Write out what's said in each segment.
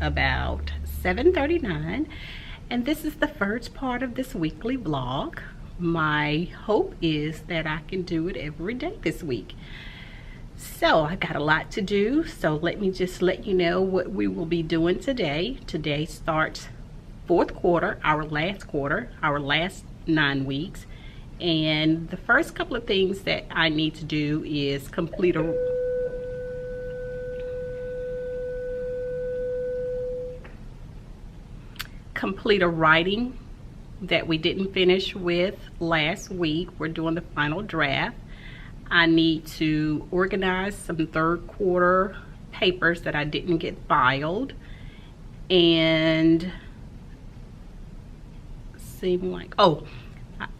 about 7:39, and this is the first part of this weekly vlog. My hope is that I can do it every day this week. So I got a lot to do, so let me just let you know what we will be doing today. Today starts fourth quarter, our last 9 weeks. And the first couple of things that I need to do is complete a writing that we didn't finish with last week. We're doing the final draft. I need to organize some third quarter papers that I didn't get filed, and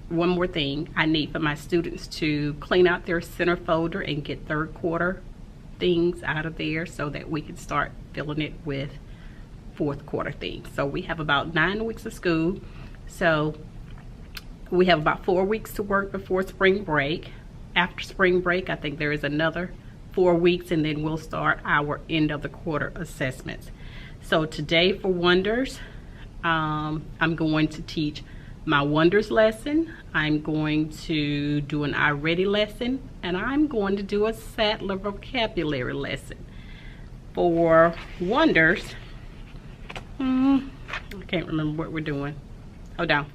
one more thing, I need for my students to clean out their center folder and get third quarter things out of there so that we can start filling it with fourth quarter things. So we have about 9 weeks of school, so we have about 4 weeks to work before spring break. After spring break, I think there is another 4 weeks, and then we'll start our end of the quarter assessments. So today for Wonders, I'm going to teach my Wonders lesson. I'm going to do an I Ready lesson, and I'm going to do a Sadler vocabulary lesson. For Wonders, I can't remember what we're doing. Hold on.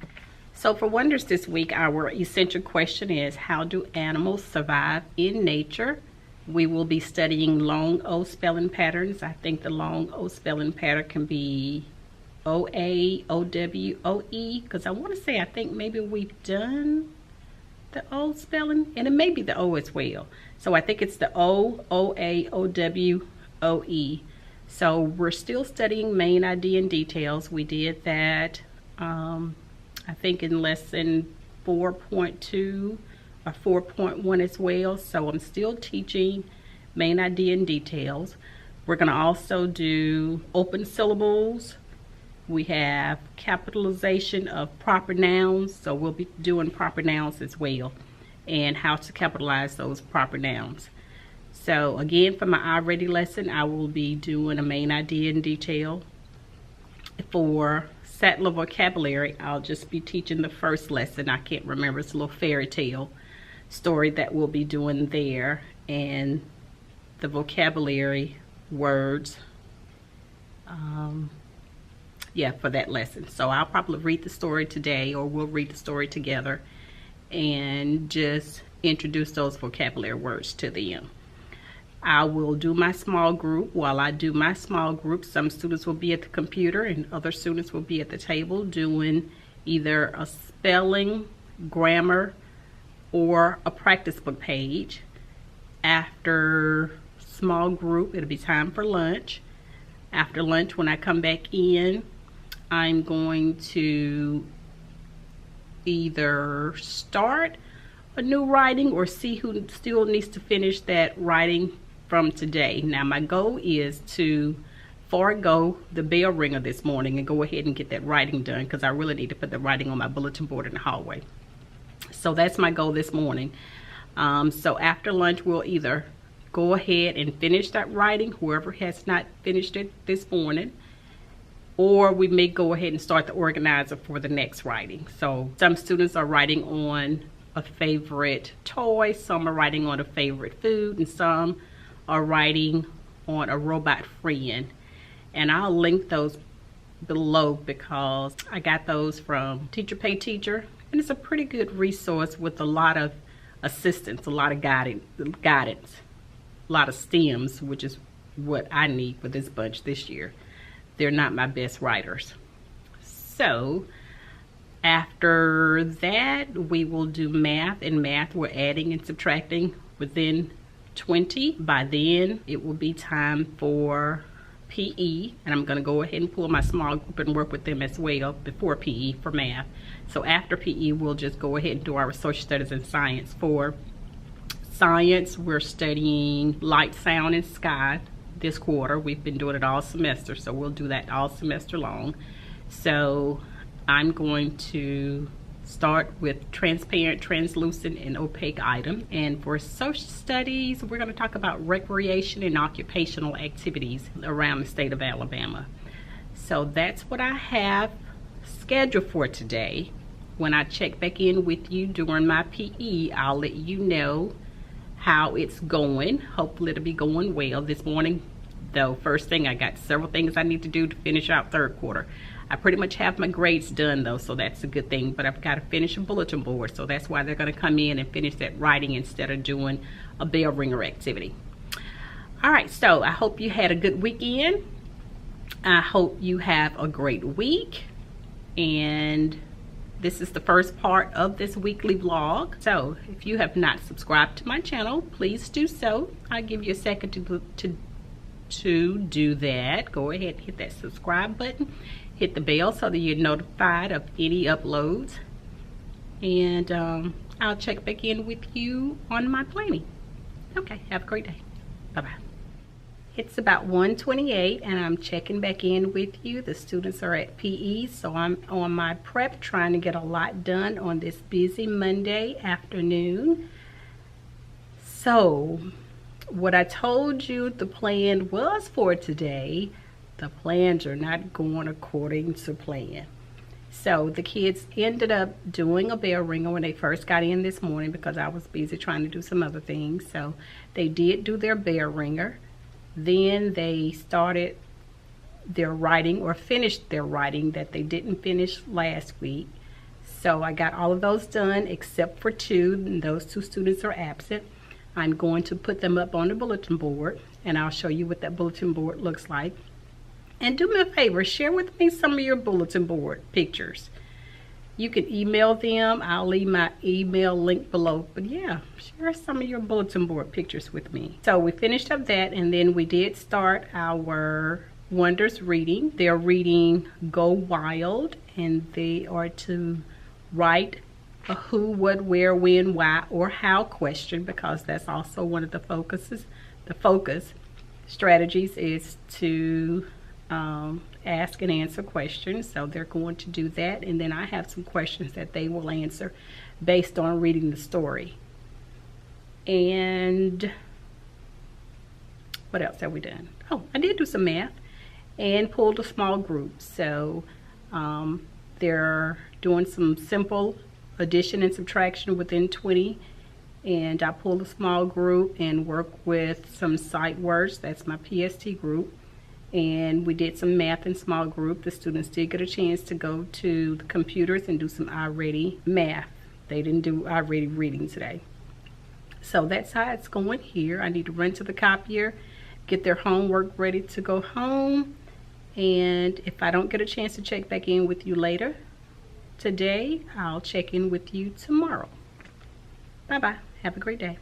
So for Wonders this week, our essential question is, how do animals survive in nature? We will be studying long O spelling patterns. I think the long O spelling pattern can be O-A, O-W, O-E, because I want to say, I think maybe we've done the O spelling, and it may be the O as well. So I think it's the O, O-A, O-W, O-E. So we're still studying main ID and details. We did that, I think in lesson 4.2 or 4.1 as well. So I'm still teaching main ID and details. We're going to also do open syllables. We have capitalization of proper nouns, so we'll be doing proper nouns as well, and how to capitalize those proper nouns. So again, for my I Ready lesson, I will be doing a main ID and detail. For Sadler vocabulary, I'll just be teaching the first lesson. I can't remember, it's a little fairy tale story that we'll be doing there, and the vocabulary words, for that lesson. So I'll probably read the story today, or we'll read the story together and just introduce those vocabulary words to them. I will do my small group. While I do my small group, some students will be at the computer and other students will be at the table doing either a spelling, grammar, or a practice book page. After small group, it'll be time for lunch. After lunch, when I come back in, I'm going to either start a new writing or see who still needs to finish that writing from today. Now my goal is to forego the bell ringer this morning and go ahead and get that writing done, because I really need to put the writing on my bulletin board in the hallway. So that's my goal this morning. So after lunch, we'll either go ahead and finish that writing, whoever has not finished it this morning, or we may go ahead and start the organizer for the next writing. So some students are writing on a favorite toy, some are writing on a favorite food, and some are writing on a robot friend. And I'll link those below because I got those from Teacher Pay Teacher, and it's a pretty good resource with a lot of assistance, a lot of guidance, a lot of stems, which is what I need for this bunch this year. They're not my best writers. So after that, we will do math. In math, we're adding and subtracting within 20. By then, it will be time for PE, and I'm going to go ahead and pull my small group and work with them as well before PE for math. So after PE, we'll just go ahead and do our social studies and science. For science, we're studying light, sound, and sky this quarter. We've been doing it all semester, so we'll do that all semester long. So I'm going to start with transparent, translucent, and opaque items. And for social studies, we're going to talk about recreation and occupational activities around the state of Alabama. So that's what I have scheduled for today. When I check back in with you during my PE, I'll let you know how it's going. Hopefully it'll be going well. This morning though, first thing, I got several things I need to do to finish out third quarter. I pretty much have my grades done though, so that's a good thing, but I've got to finish a bulletin board, so that's why they're going to come in and finish that writing instead of doing a bell ringer activity. All right, so I hope you had a good weekend. I hope you have a great week, and this is the first part of this weekly vlog. So if you have not subscribed to my channel, please do so. I'll give you a second to do that. Go ahead and hit that subscribe button, hit the bell so that you're notified of any uploads, and I'll check back in with you on my planning. Okay, have a great day. Bye-bye. It's about 1:28 and I'm checking back in with you. The students are at PE, so I'm on my prep, trying to get a lot done on this busy Monday afternoon. So what I told you the plan was for today, the plans are not going according to plan. So the kids ended up doing a bell ringer when they first got in this morning because I was busy trying to do some other things. So they did do their bell ringer. Then they started their writing, or finished their writing that they didn't finish last week. So I got all of those done except for two, and those two students are absent. I'm going to put them up on the bulletin board, and I'll show you what that bulletin board looks like. And do me a favor, share with me some of your bulletin board pictures. You can email them. I'll leave my email link below. But yeah, share some of your bulletin board pictures with me. So we finished up that, and then we did start our Wonders reading. They're reading Go Wild, and they are to write a who, what, where, when, why, or how question, because that's also one of the focuses. The focus strategies is to ask and answer questions. So they're going to do that, and then I have some questions that they will answer based on reading the story. And what else have we done? Oh, I did do some math and pulled a small group. So they're doing some simple addition and subtraction within 20, and I pulled a small group and worked with some sight words. That's my PST group. And we did some math in small group. The students did get a chance to go to the computers and do some iReady math. They didn't do iReady reading today. So that's how it's going here. I need to run to the copier, get their homework ready to go home. And if I don't get a chance to check back in with you later today, I'll check in with you tomorrow. Bye-bye. Have a great day.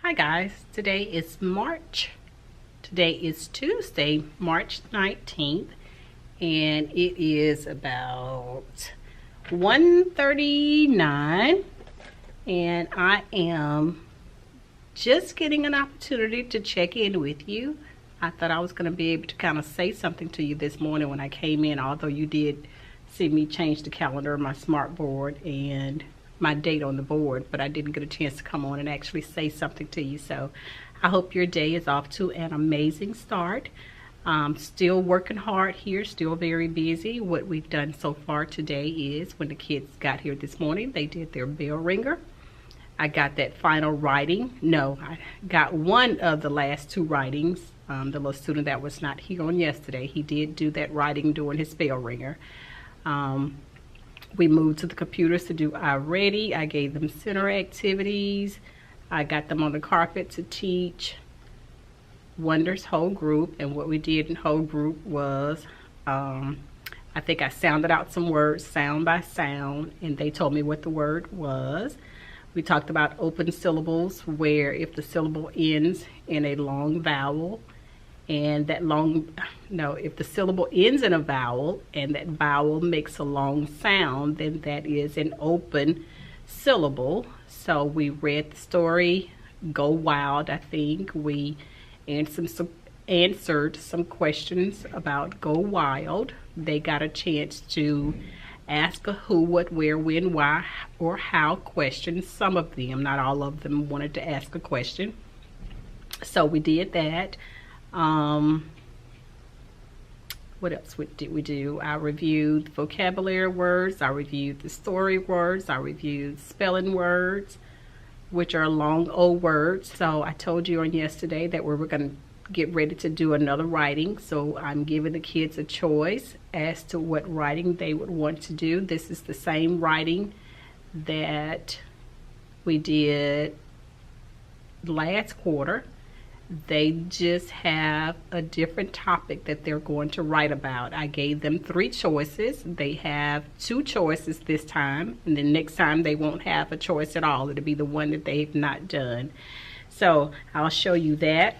Hi guys, today is Tuesday, March 19th, and it is about 1:39, and I am just getting an opportunity to check in with you. I thought I was going to be able to kind of say something to you this morning when I came in, although you did see me change the calendar, my smart board, and my date on the board, but I didn't get a chance to come on and actually say something to you. So I hope your day is off to an amazing start. Still working hard here, still very busy. What we've done so far today is when the kids got here this morning, they did their bell ringer. I got that final writing. No, I got one of the last two writings. The little student that was not here on yesterday, he did do that writing during his bell ringer. We moved to the computers to do iReady. I gave them center activities. I got them on the carpet to teach Wonder's whole group. And what we did in whole group was, I think I sounded out some words sound by sound, and they told me what the word was. We talked about open syllables, where if the syllable ends in a long vowel, and if the syllable ends in a vowel and that vowel makes a long sound, then that is an open syllable. So we read the story, Go Wild, I think. We answered some questions about Go Wild. They got a chance to ask a who, what, where, when, why, or how question. Some of them, not all of them, wanted to ask a question. So we did that. What else did we do? I reviewed vocabulary words, I reviewed the story words, I reviewed spelling words, which are long old words. So I told you on yesterday that we were going to get ready to do another writing. So I'm giving the kids a choice as to what writing they would want to do. This is the same writing that we did last quarter. They just have a different topic that they're going to write about. I gave them 3 choices. They have 2 choices this time, and then next time they won't have a choice at all. It'll be the one that they've not done. So I'll show you that.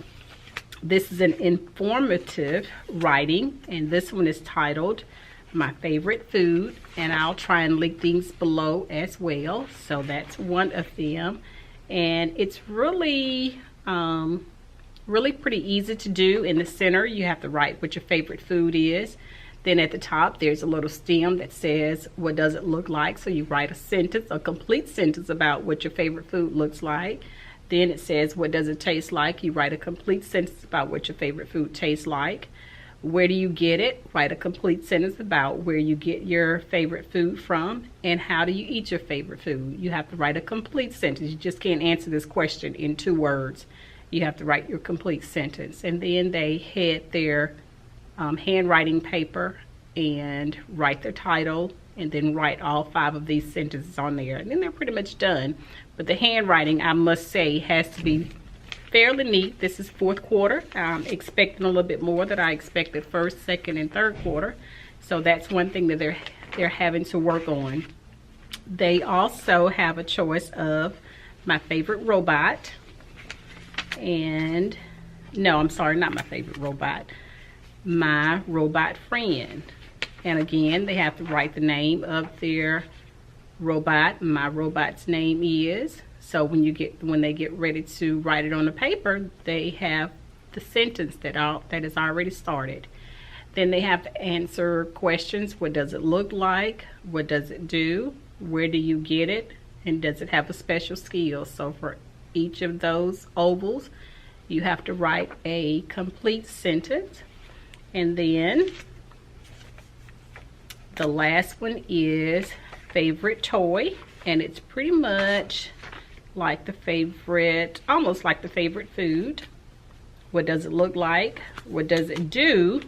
This is an informative writing, and this one is titled My Favorite Food, and I'll try and link these below as well. So that's one of them, and it's really pretty easy to do. In the center, you have to write what your favorite food is. Then at the top, there's a little stem that says, what does it look like? So you write a sentence, a complete sentence about what your favorite food looks like. Then it says, what does it taste like? You write a complete sentence about what your favorite food tastes like. Where do you get it? Write a complete sentence about where you get your favorite food from. And how do you eat your favorite food? You have to write a complete sentence. You just can't answer this question in 2 words. You have to write your complete sentence. And then they had their handwriting paper and write their title, and then write all 5 of these sentences on there. And then they're pretty much done. But the handwriting, I must say, has to be fairly neat. This is 4th quarter. I'm expecting a little bit more than I expected 1st, 2nd, and 3rd quarter. So that's one thing that they're having to work on. They also have a choice of my favorite robot. And no, I'm sorry, not my favorite robot, my robot friend. And again, they have to write the name of their robot. My robot's name is. So when they get ready to write it on the paper, they have the sentence that is already started. Then they have to answer questions. What does it look like? What does it do? Where do you get it? And does it have a special skill? So for each of those ovals, you have to write a complete sentence. And then the last one is favorite toy, and it's pretty much like the favorite, almost like the favorite food. What does it look like? What does it do?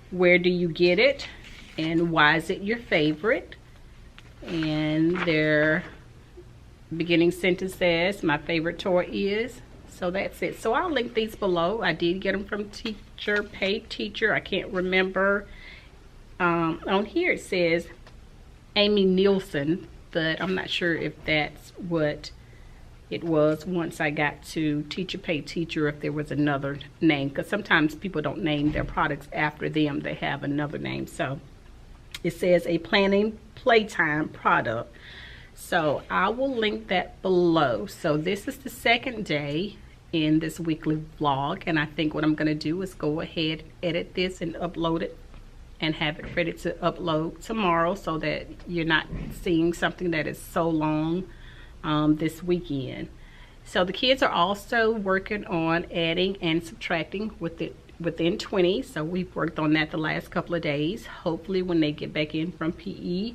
Where do you get it? And why is it your favorite? And their beginning sentence says, my favorite toy is. So that's it. So I'll link these below. I did get them from teacher, paid teacher. I can't remember. On here it says Amy Nielsen, but I'm not sure if that's what it was once I got to Teacher Pay Teacher if there was another name, because sometimes people don't name their products after them, they have another name. So it says a planning playtime product. So I will link that below. So this is the second day in this weekly vlog, and I think what I'm going to do is go ahead, edit this and upload it and have it ready to upload tomorrow, so that you're not seeing something that is so long this weekend. So the kids are also working on adding and subtracting within 20. So we've worked on that the last couple of days. Hopefully when they get back in from PE,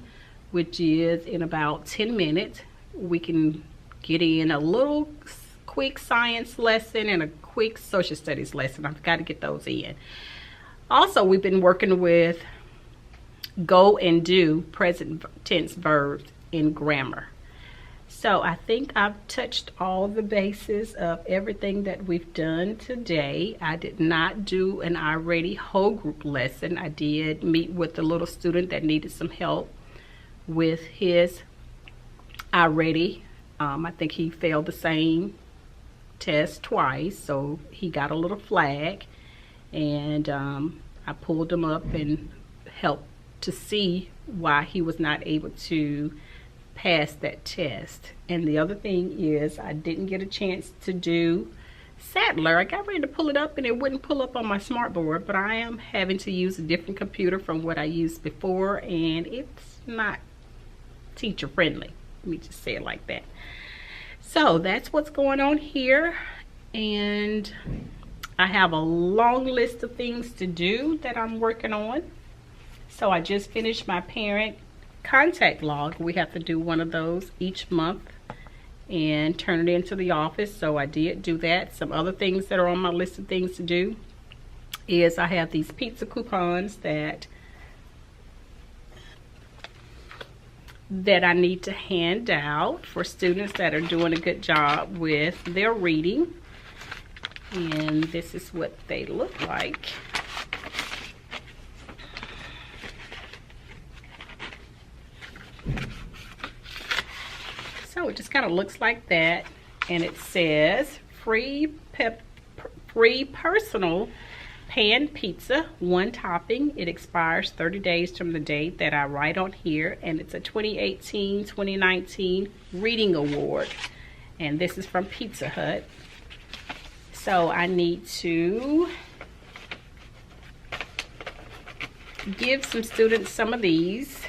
which is in about 10 minutes, we can get in a little quick science lesson and a quick social studies lesson. I've got to get those in. Also, we've been working with go and do present tense verbs in grammar. So I think I've touched all the bases of everything that we've done today. I did not do an already whole group lesson. I did meet with the little student that needed some help with his already. I think he failed the same test twice, so he got a little flag, and I pulled him up and helped to see why he was not able to pass that test. And the other thing is, I didn't get a chance to do Sadler. I got ready to pull it up and it wouldn't pull up on my smartboard, but I am having to use a different computer from what I used before, and it's not teacher friendly. Let me just say it like that. So that's what's going on here, and I have a long list of things to do that I'm working on. So I just finished my parent contact log. We have to do one of those each month and turn it into the office, so I did do that. Some other things that are on my list of things to do is I have these pizza coupons that I need to hand out for students that are doing a good job with their reading. And this is what they look like. So it just kind of looks like that, and it says free personal pan pizza, one topping. It expires 30 days from the date that I write on here, and it's a 2018-2019 reading award, and this is from Pizza Hut. So I need to give some students some of these.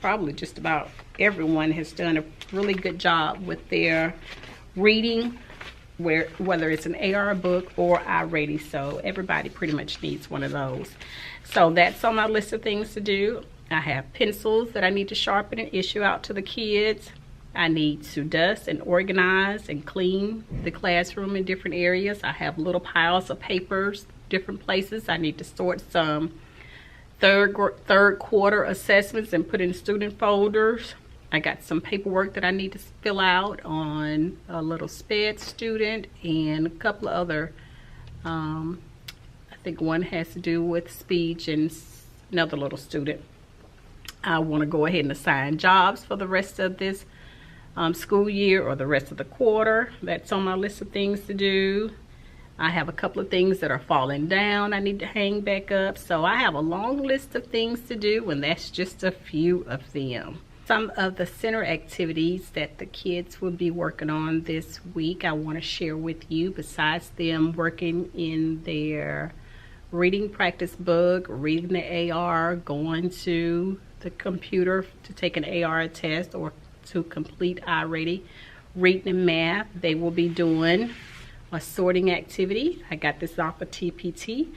Probably just about everyone has done a really good job with their reading, whether it's an AR book or iReady. So everybody pretty much needs one of those. So that's on my list of things to do. I have pencils that I need to sharpen and issue out to the kids. I need to dust and organize and clean the classroom in different areas. I have little piles of papers, different places. I need to sort some third quarter assessments and put in student folders. I got some paperwork that I need to fill out on a little SPED student and a couple of other, I think one has to do with speech and another little student. I want to go ahead and assign jobs for the rest of this school year or the rest of the quarter. That's on my list of things to do. I have a couple of things that are falling down I need to hang back up. So I have a long list of things to do, and that's just a few of them. Some of the center activities that the kids will be working on this week I want to share with you, besides them working in their reading practice book, reading the AR, going to the computer to take an AR test or to complete iReady, reading and math. They will be doing a sorting activity. I got this off of TPT.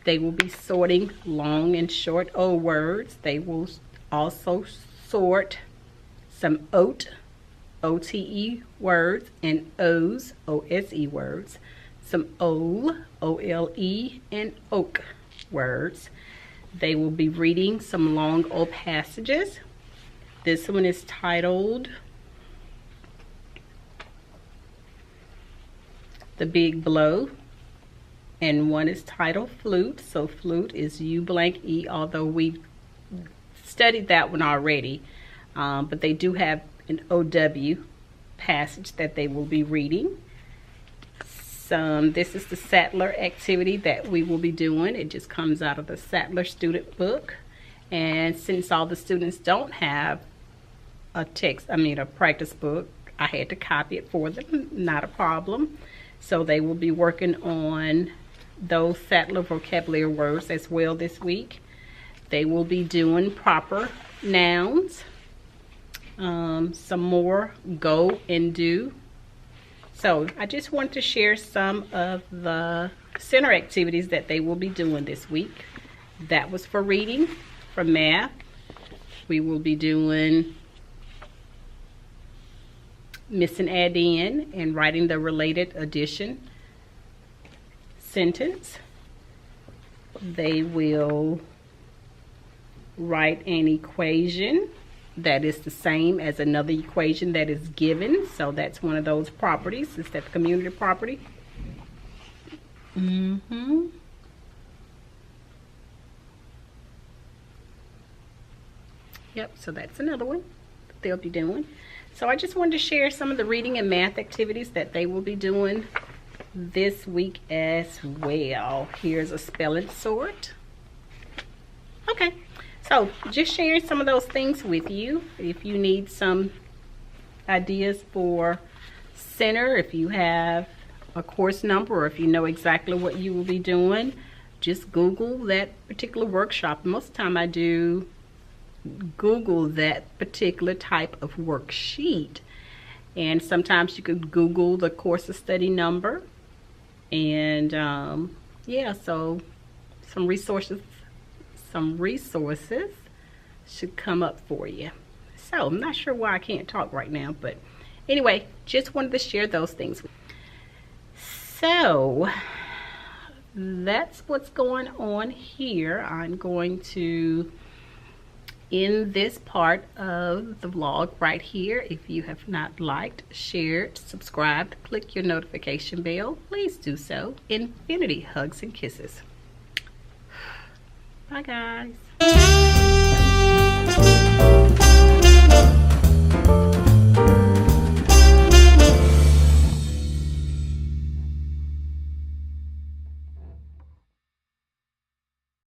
They will be sorting long and short O words. They will also sort some OTE words and OSE words, some OLE and OAK words. They will be reading some long O passages. This one is titled The Big Blow, and one is titled Flute. So flute is U-blank-E, although we studied that one already, but they do have an OW passage that they will be reading. This is the Sattler activity that we will be doing. It just comes out of the Sattler student book. And since all the students don't have a practice book, I had to copy it for them, not a problem. So they will be working on those Sattler vocabulary words as well this week. They will be doing proper nouns, some more go and do. So I just want to share some of the center activities that they will be doing this week. That was for reading. For math, we will be doing miss and add in and writing the related addition sentence. They will write an equation that is the same as another equation that is given. So that's one of those properties. Is that the community property? Yep, so that's another one that they'll be doing. So I just wanted to share some of the reading and math activities that they will be doing this week as well. Here's a spelling sort. Okay. So just sharing some of those things with you. If you need some ideas for center, if you have a course number, or if you know exactly what you will be doing, just Google that particular workshop. Most of the time I do Google that particular type of worksheet. And sometimes you could Google the course of study number. And yeah, so some resources should come up for you. So I'm not sure why I can't talk right now, but anyway, just wanted to share those things. So that's what's going on here. I'm going to end this part of the vlog right here. If you have not liked, shared, subscribed, click your notification bell, please do so. Infinity hugs and kisses. Bye guys.